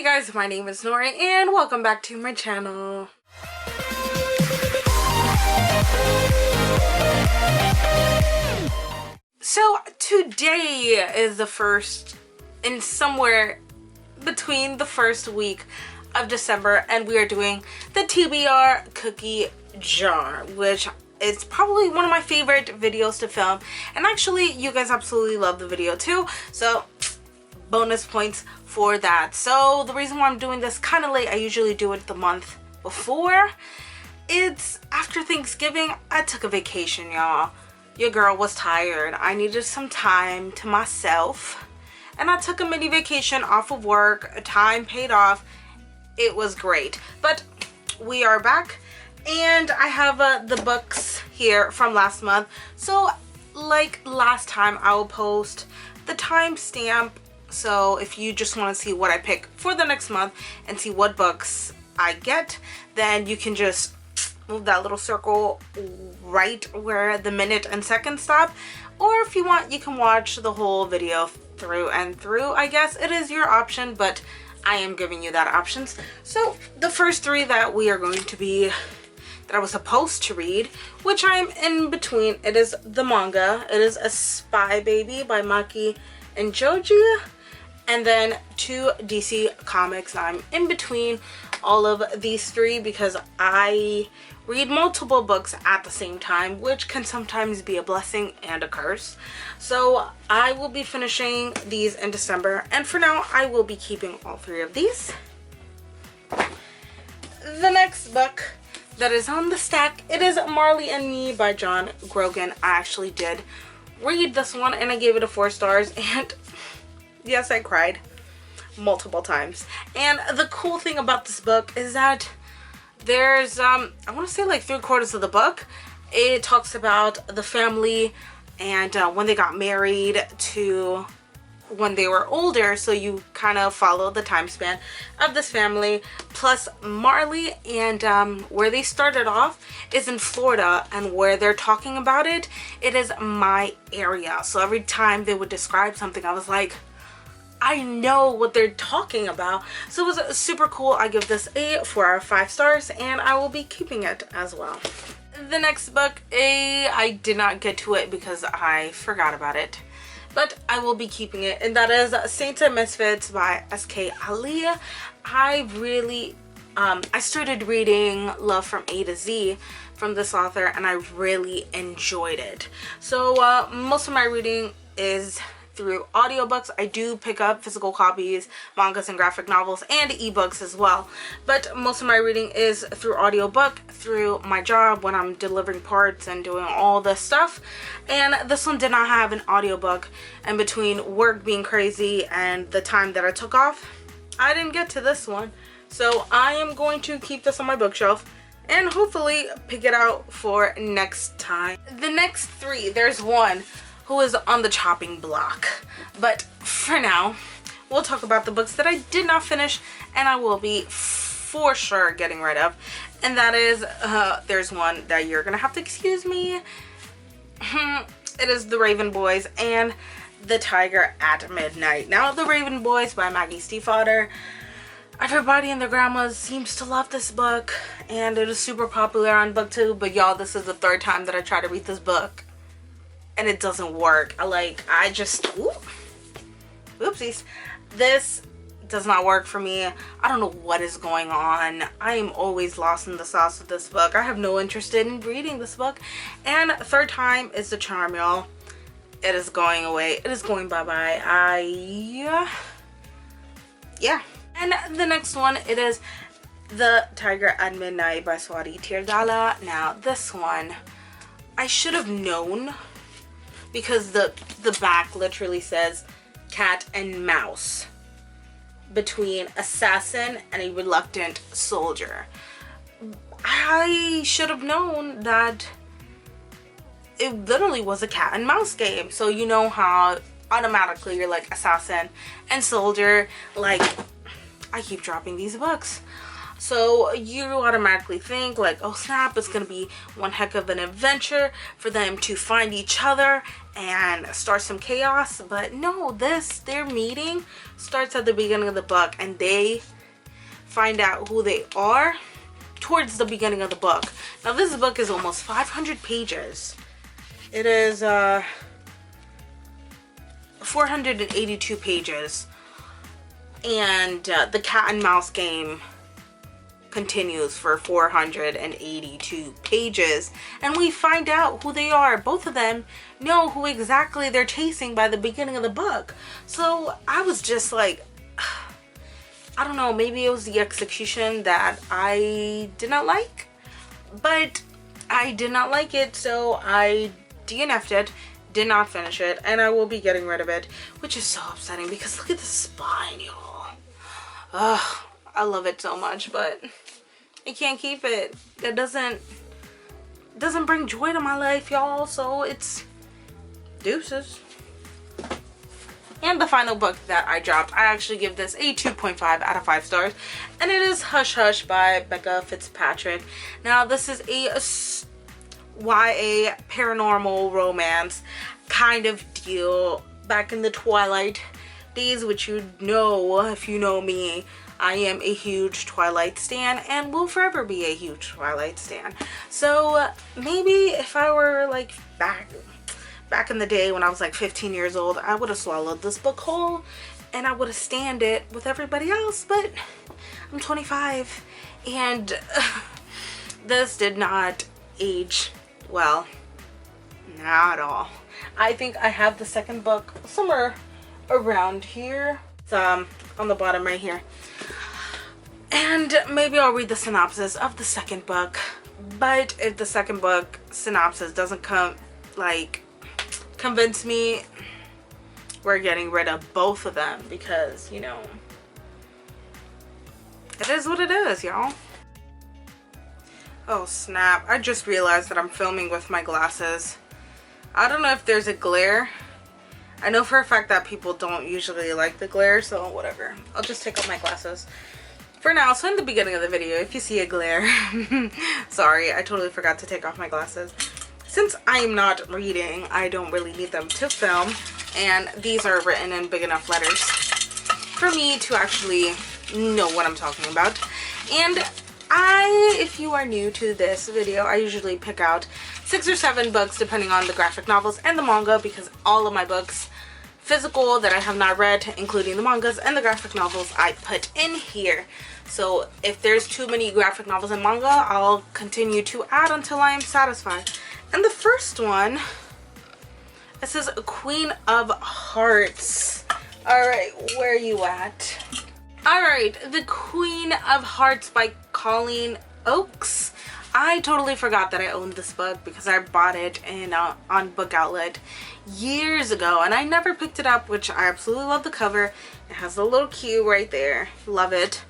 Hey guys, my name is Nori and welcome back to my channel. So today is the first and somewhere between the first week of December, and we are doing the TBR cookie jar, which is probably one of my favorite videos to film, and actually you guys absolutely love the video too, so bonus points for that. So the reason why I'm doing this kind of late, I usually do it the month before. It's after Thanksgiving. I took a vacation, y'all. Your girl was tired. I needed some time to myself, and I took a mini vacation off of work. Time paid off. It was great. But we are back, and I have the books here from last month. So like last time, I will post the timestamp. So if you just want to see what I pick for the next month and see what books I get, then you can just move that little circle right where the minute and second stop. Or if you want, you can watch the whole video through and through. I guess it is your option, but I am giving you that options. So the first three that we are going to be, that I was supposed to read, which I'm in between, it is the manga. It is A Spy Baby by Maki and Joji. And then two DC comics. I'm in between all of these three because I read multiple books at the same time, which can sometimes be a blessing and a curse. So I will be finishing these in December, and for now I will be keeping all three of these. The next book that is on the stack, it is Marley and Me by John Grogan. I actually did read this one and I gave it a 4 stars, and yes, I cried multiple times. And the cool thing about this book is that there's I want to say like 3/4 of the book, it talks about the family and when they got married to when they were older, so you kind of follow the time span of this family. Plus Marley, and where they started off is in Florida, and where they're talking about it, it is my area. So every time they would describe something, I was like, I know what they're talking about. So it was super cool. I give this a 4 out of 5 stars, and I will be keeping it as well. The next book, I did not get to it because I forgot about it, but I will be keeping it, and that is Saints and Misfits by S.K. Ali. I really, I started reading Love from A to Z from this author, and I really enjoyed it. So most of my reading is through audiobooks. I do pick up physical copies, mangas and graphic novels, and ebooks as well, but most of my reading is through audiobook through my job when I'm delivering parts and doing all this stuff. And this one did not have an audiobook, and between work being crazy and the time that I took off, I didn't get to this one. So I am going to keep this on my bookshelf and hopefully pick it out for next time. The next three, there's one who is on the chopping block, but for now we'll talk about the books that I did not finish and I will be for sure getting rid of, and that is there's one that you're gonna have to excuse me. It is The Raven Boys and The Tiger at Midnight. Now, The Raven Boys by Maggie Stiefvater, everybody and their grandmas seems to love this book, and it is super popular on Booktube, but y'all, this is the 3rd time that I try to read this book and it doesn't work. I just, oopsies. This does not work for me. I don't know what is going on. I am always lost in the sauce with this book. I have no interest in reading this book. And 3rd time is the charm, y'all. It is going away. It is going bye-bye. Yeah. And the next one, it is The Tiger at Midnight by Swati Teerdala. Now, this one, I should have known, because the back literally says cat and mouse between assassin and a reluctant soldier. I should have known that it literally was a cat and mouse game. So you know how automatically you're like assassin and soldier. Like, I keep dropping these books. So you automatically think like, oh snap, it's gonna be one heck of an adventure for them to find each other and start some chaos. But no, their meeting starts at the beginning of the book, and they find out who they are towards the beginning of the book. Now this book is almost 500 pages. It is 482 pages, and the cat and mouse game continues for 482 pages, and we find out who they are. Both of them know who exactly they're chasing by the beginning of the book. So I was just like, I don't know, maybe it was the execution that I did not like, but I did not like it, so I DNF'd it, did not finish it, and I will be getting rid of it, which is so upsetting because look at the spine, y'all. Ugh, I love it so much, but I can't keep it. It doesn't bring joy to my life, y'all, so it's deuces. And the final book that I dropped, I actually give this a 2.5 out of 5 stars, and it is Hush Hush by Becca Fitzpatrick. Now this is a YA paranormal romance kind of deal back in the Twilight days, which you know, if you know me, I am a huge Twilight stan and will forever be a huge Twilight stan. So maybe if I were like back in the day when I was like 15 years old, I would have swallowed this book whole and I would have stanned it with everybody else, but I'm 25 and this did not age well, not at all. I think I have the second book somewhere around here. It's on the bottom right here. And maybe I'll read the synopsis of the second book. But if the second book synopsis doesn't convince me, we're getting rid of both of them because, you know, it is what it is, y'all. Oh snap, I just realized that I'm filming with my glasses. I don't know if there's a glare. I know for a fact that people don't usually like the glare, so whatever. I'll just take off my glasses for now. So in the beginning of the video, if you see a glare, sorry, I totally forgot to take off my glasses. Since I'm not reading, I don't really need them to film, and these are written in big enough letters for me to actually know what I'm talking about. And if you are new to this video, I usually pick out 6 or 7 books depending on the graphic novels and the manga, because all of my books physical that I have not read, including the mangas and the graphic novels, I put in here. So if there's too many graphic novels and manga, I'll continue to add until I am satisfied. And the first one, it says Queen of Hearts. Alright, where are you at? Alright, The Queen of Hearts by Colleen Oakes. I totally forgot that I owned this book because I bought it on Book Outlet years ago and I never picked it up, which I absolutely love the cover. It has a little Q right there. Love it.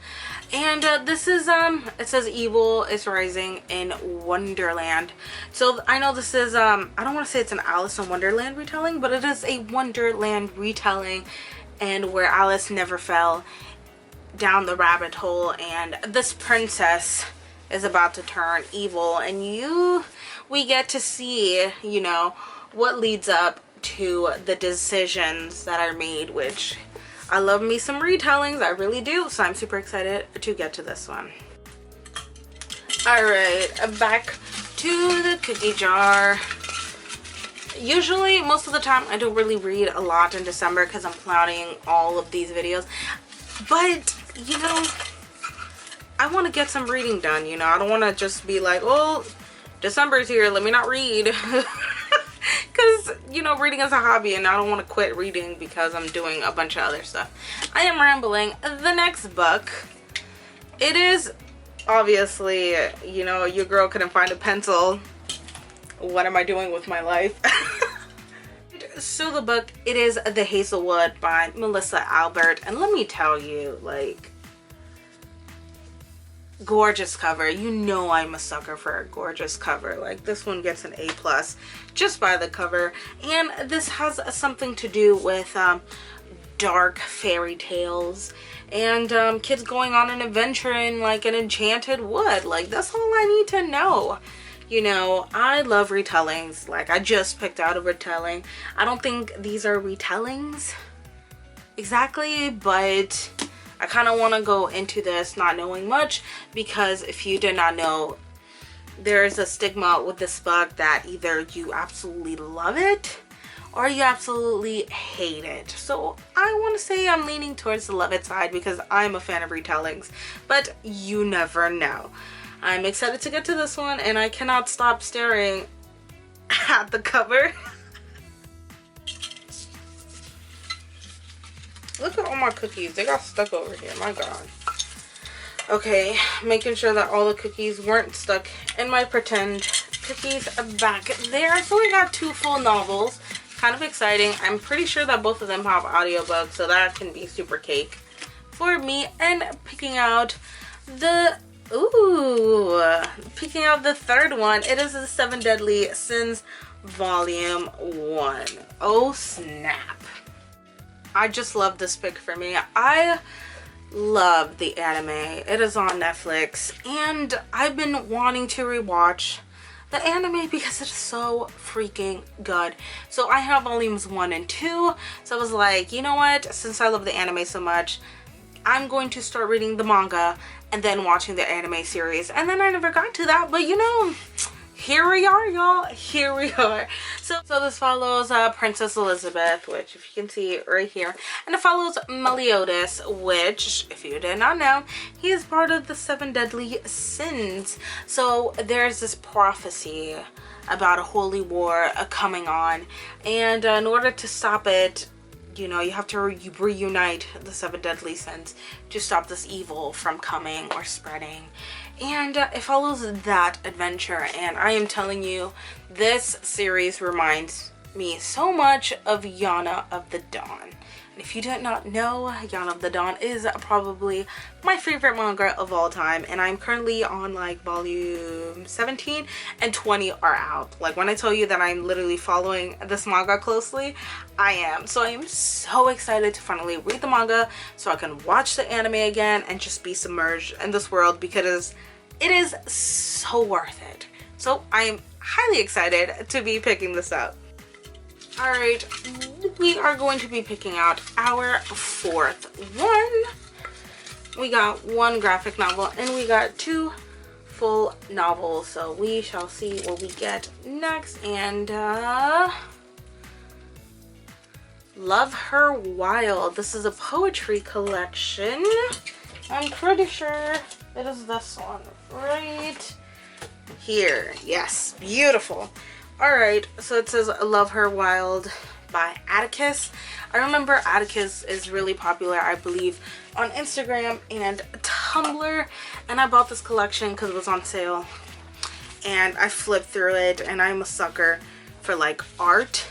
And this is, it says evil is rising in Wonderland. So I know this is, I don't want to say it's an Alice in Wonderland retelling, but it is a Wonderland retelling, and where Alice never fell down the rabbit hole, and this princess is about to turn evil, and we get to see, you know, what leads up to the decisions that are made, which I love me some retellings, I really do, so I'm super excited to get to this one. Alright, back to the cookie jar. Usually, most of the time, I don't really read a lot in December because I'm planning all of these videos, but, you know, I want to get some reading done, you know. I don't want to just be like, oh, December's here, let me not read. Because, you know, reading is a hobby and I don't want to quit reading because I'm doing a bunch of other stuff. I am rambling. The next book, it is obviously, you know, your girl couldn't find a pencil. What am I doing with my life? So the book, it is The Hazelwood by Melissa Albert. And let me tell you, like, gorgeous cover. You know I'm a sucker for a gorgeous cover. Like, this one gets an A+ just by the cover. And this has something to do with dark fairy tales and kids going on an adventure in like an enchanted wood. Like, that's all I need to know. You know, I love retellings. Like, I just picked out a retelling. I don't think these are retellings exactly, but I kind of want to go into this not knowing much, because if you did not know, there's a stigma with this book that either you absolutely love it or you absolutely hate it. So I want to say I'm leaning towards the love it side, because I'm a fan of retellings, but you never know. I'm excited to get to this one, and I cannot stop staring at the cover. Look at all my cookies. They got stuck over here. My God. Okay, making sure that all the cookies weren't stuck in my pretend cookies back there. So we got 2 full novels. Kind of exciting. I'm pretty sure that both of them have audiobooks, so that can be super cake for me. And picking out the third one. It is the 7 Deadly Sins Volume 1. Oh snap. I just love this pick for me. I love the anime. It is on Netflix, and I've been wanting to rewatch the anime because it is so freaking good. So I have volumes 1 and 2. So I was like, you know what? Since I love the anime so much, I'm going to start reading the manga and then watching the anime series. And then I never got to that, but you know, here we are, y'all. Here we are. So this follows Princess Elizabeth, which if you can see right here, and it follows Meliodas, which if you did not know, he is part of the 7 Deadly Sins. So there's this prophecy about a holy war coming on, and in order to stop it, you know, you have to reunite the 7 Deadly Sins to stop this evil from coming or spreading. And it follows that adventure, and I am telling you, this series reminds me so much of Yana of the Dawn. And if you did not know, Yana of the Dawn is probably my favorite manga of all time, and I'm currently on like volume 17 and 20 are out. Like, when I tell you that I'm literally following this manga closely, I am. So I am so excited to finally read the manga so I can watch the anime again and just be submerged in this world, because it is so worth it. So I am highly excited to be picking this up. Alright, we are going to be picking out our 4th one. We got 1 graphic novel and we got 2 full novels. So we shall see what we get next. And Love Her Wild. This is a poetry collection. I'm pretty sure it is this one right here. Yes, beautiful. Alright, so it says Love Her Wild by Atticus. I remember Atticus is really popular, I believe, on Instagram and Tumblr. And I bought this collection because it was on sale. And I flipped through it, and I'm a sucker for like art.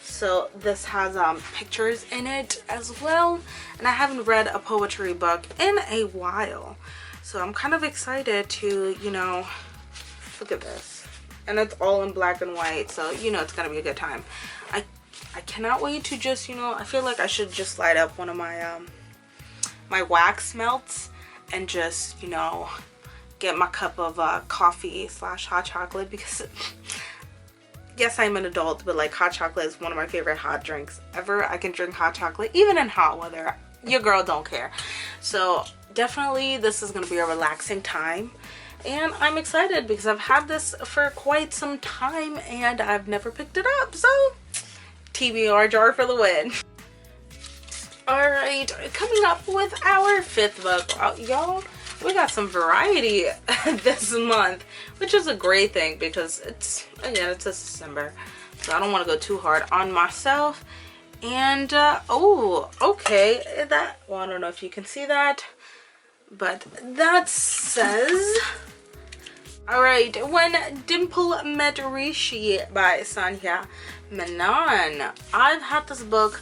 So this has pictures in it as well. And I haven't read a poetry book in a while. So I'm kind of excited to, you know, look at this. And it's all in black and white, so you know it's gonna be a good time. I cannot wait to just, you know, I feel like I should just light up one of my my wax melts and just, you know, get my cup of coffee / hot chocolate, because yes, I'm an adult, but like hot chocolate is one of my favorite hot drinks ever. I can drink hot chocolate even in hot weather. Your girl don't care. So definitely this is gonna be a relaxing time. And I'm excited because I've had this for quite some time and I've never picked it up. So, TBR jar for the win. Alright, coming up with our 5th book. Y'all, we got some variety this month, which is a great thing because it's, again, it's December. So I don't want to go too hard on myself. And, oh, okay. Well, I don't know if you can see that. But that says... Alright, When Dimple Met Rishi by Sanya Menon. I've had this book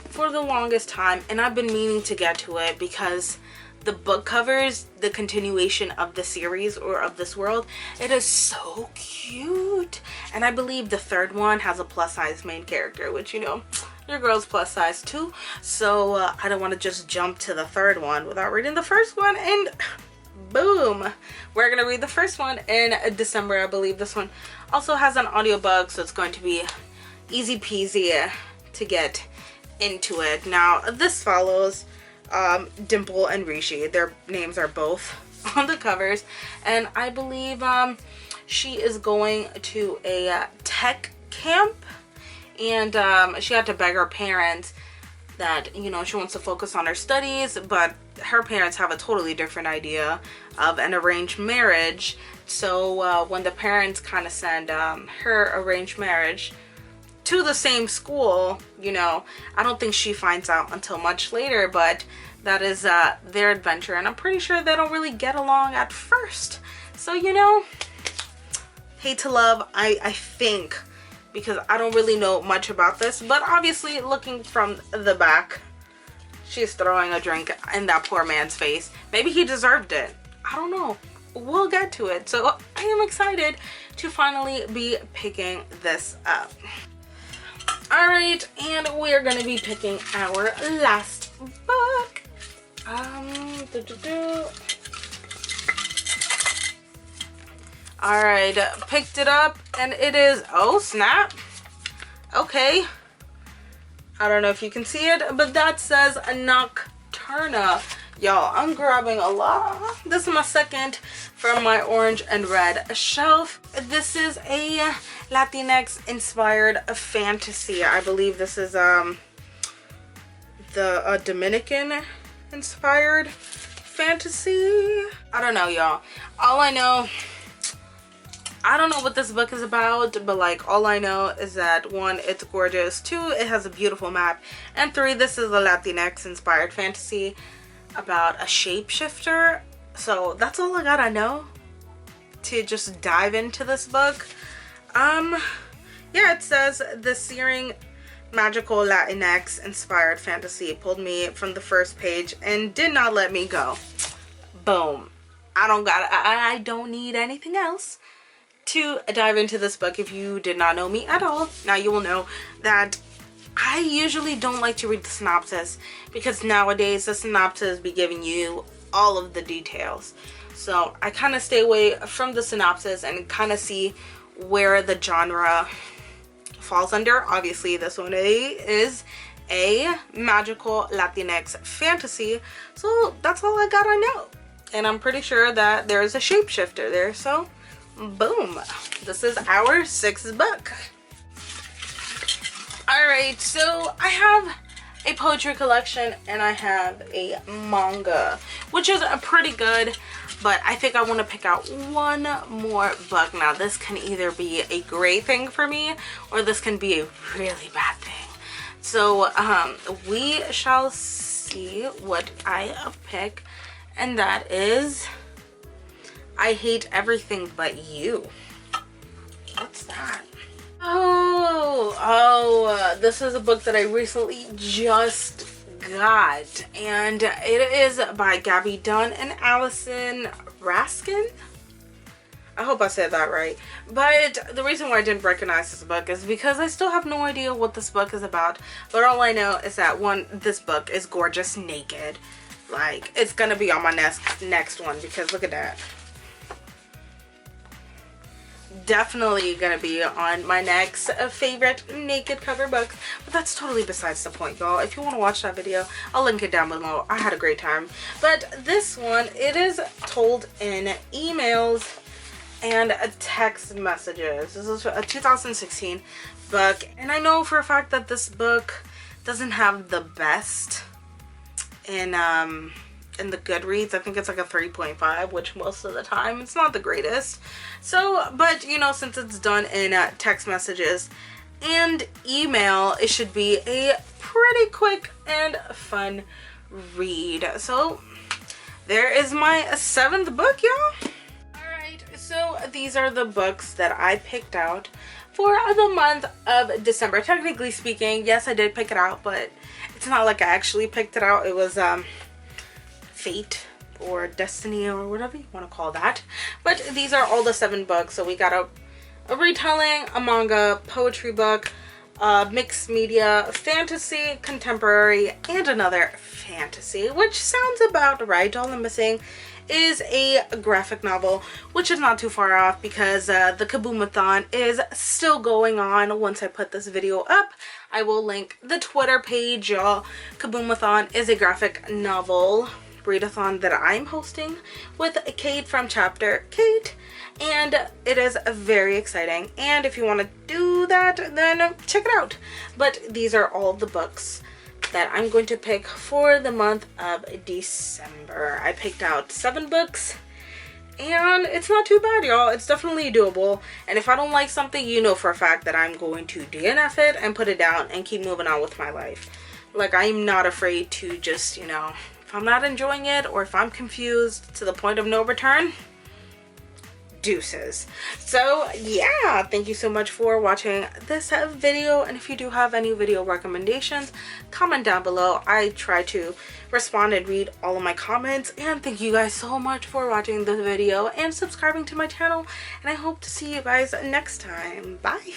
for the longest time and I've been meaning to get to it because the book covers the continuation of the series or of this world. It is so cute. And I believe the 3rd one has a plus size main character, which, you know your girl's plus size too, so I don't want to just jump to the third one without reading the first one. And boom, we're gonna read the first one in December. I believe this one also has an audiobook, so it's going to be easy peasy to get into it. Now this follows Dimple and Rishi. Their names are both on the covers, and I believe she is going to a tech camp, and she had to beg her parents that, you know, she wants to focus on her studies, but her parents have a totally different idea of an arranged marriage. So when the parents kind of send her arranged marriage to the same school, you know, I don't think she finds out until much later, but that is their adventure, and I'm pretty sure they don't really get along at first. So, you know, hate to love, I think, because I don't really know much about this, but obviously looking from the back, she's throwing a drink in that poor man's face. Maybe he deserved it. I don't know. We'll get to it. So I am excited to finally be picking this up. All right, and we're gonna be picking our last book. All right, picked it up, and it is, oh snap, okay, I don't know if you can see it, but that says Nocturna. Y'all, I'm grabbing a lot. This is my second from my orange and red shelf. This is a Latinx inspired fantasy. I believe this is the Dominican inspired fantasy. I don't know, y'all. All I know, I don't know what this book is about, but like all I know is that 1, it's gorgeous, 2, it has a beautiful map, and 3, this is a Latinx inspired fantasy about a shapeshifter. So that's all I gotta know to just dive into this book. Yeah, it says the searing magical Latinx inspired fantasy pulled me from the first page and did not let me go. Boom. I don't need anything else to dive into this book. If you did not know me at all, now you will know that I usually don't like to read the synopsis, because nowadays the synopsis be giving you all of the details. So I kind of stay away from the synopsis and kind of see where the genre falls under. Obviously this one is a magical Latinx fantasy, so that's all I gotta know. And I'm pretty sure that there's a shapeshifter there, so boom, this is our 6th book. All right, so I have a poetry collection and I have a manga, which is pretty good, but I think I want to pick out one more book. Now this can either be a great thing for me or this can be a really bad thing. So we shall see what I pick, and that is I Hate Everything But You. What's that? This is a book that I recently just got, and it is by Gabby Dunn and Allison Raskin. I hope I said that right. But the reason why I didn't recognize this book is because I still have no idea what this book is about. But all I know is that this book is gorgeous naked. Like, it's gonna be on my next one, because look at that. Definitely gonna be on my next favorite naked cover books, but that's totally besides the point, y'all. If you want to watch that video, I'll link it down below. I had a great time. But this one, it is told in emails and text messages. This is a 2016 book, and I know for a fact that this book doesn't have the best in the Goodreads. I think it's like a 3.5, which most of the time it's not the greatest. So, but you know, since it's done in text messages and email, it should be a pretty quick and fun read. So there is my 7th book, y'all. Alright, so these are the books that I picked out for the month of December. Technically speaking, yes, I did pick it out, but it's not like I actually picked it out. It was fate or destiny or whatever you want to call that. But these are all the 7 books. So we got a retelling, a manga, poetry book, mixed media, fantasy, contemporary, and another fantasy, which sounds about right. All I'm missing is a graphic novel, which is not too far off because the Kaboomathon is still going on. Once I put this video up, I will link the Twitter page, y'all. Kaboomathon is a graphic novel readathon that I'm hosting with Kate from Chapter Kate, and it is very exciting. And if you want to do that, then check it out. But these are all the books that I'm going to pick for the month of December. I picked out 7 books, and it's not too bad, y'all. It's definitely doable. And if I don't like something, you know for a fact that I'm going to DNF it and put it down and keep moving on with my life. Like, I'm not afraid to just, you know, if I'm not enjoying it or if I'm confused to the point of no return, deuces. So yeah, thank you so much for watching this video, and if you do have any video recommendations, comment down below. I try to respond and read all of my comments, and thank you guys so much for watching this video and subscribing to my channel, and I hope to see you guys next time. Bye.